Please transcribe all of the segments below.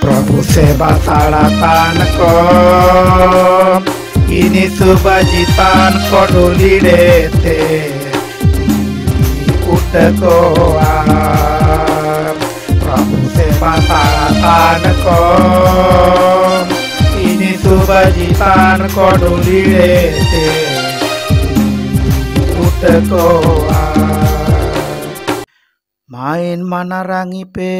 प्रभु सेवा ताड़ातान को ini subajitan koduli dete utekoa Prabu sewa taड़ातान ko ini subajitan koduli dete utekoa main manarangi pe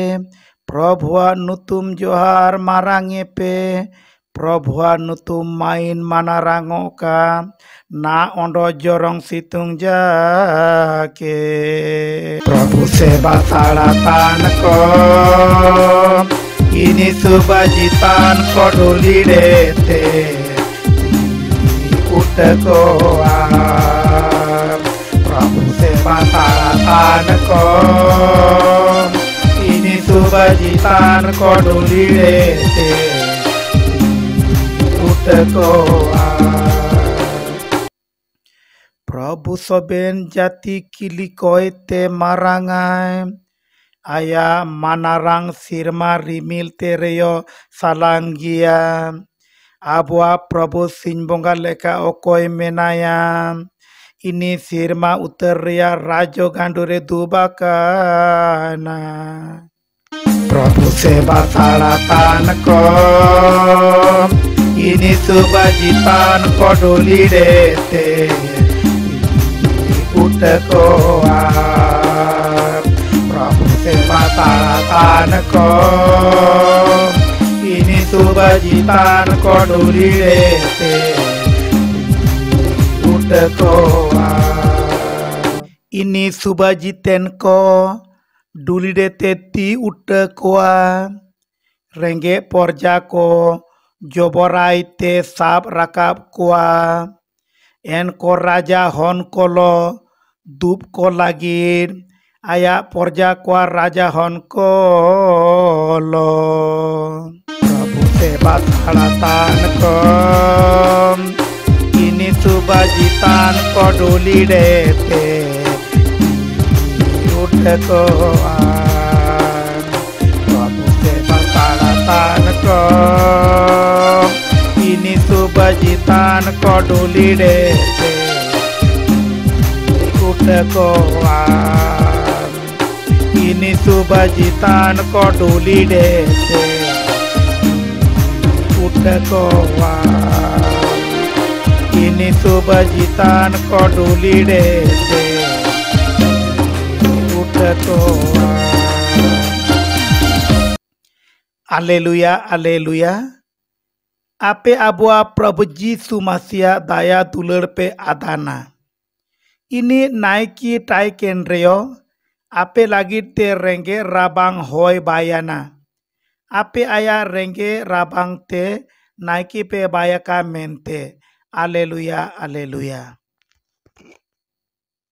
Prabhuwa nutum johar marangi pe Prabhuwa nutum main manarangoka na ondo jorong situng jake Prabhu sewa taड़ातान ko ini subajitan koduli dete utekoa Prabhu sewa taड़ातान ko ini subajitan koduli dete utekoa Prabhu soben jati kilikoi te marangai aya manarang sirma rimil tereyo salanggia abua Prabhu sinbonga leka okoi menaya ini sirma uteria rajo gandure dubakana Prabhu sewa taड़ातान ko ini subajitan koduli dete utekoa Prabhu sewa taड़ातान ko ini subajitan koduli dete utekoa ini subajiten ko duli dete ti utekoa renge porja ko joborai te sab rakab koa en ko raja hon kolo dub ko lagir aya porja ko raja hon kolo Prabhu sewa taड़ातान ko ini subajitan koduli dete utekoa Prabhu sewa taड़ातान ko ini subajitan koduli dete utekoa ini subajitan koduli dete utekoa ini subajitan koduli dete utekoa Aleluya aleluya ape abua Prabhu Jisu Masih daya dular pe adana ini naiki taiken reo ape lagi te renge rabang hoy bayana ape aya renge rabang te naiki pe bayaka mente aleluya aleluya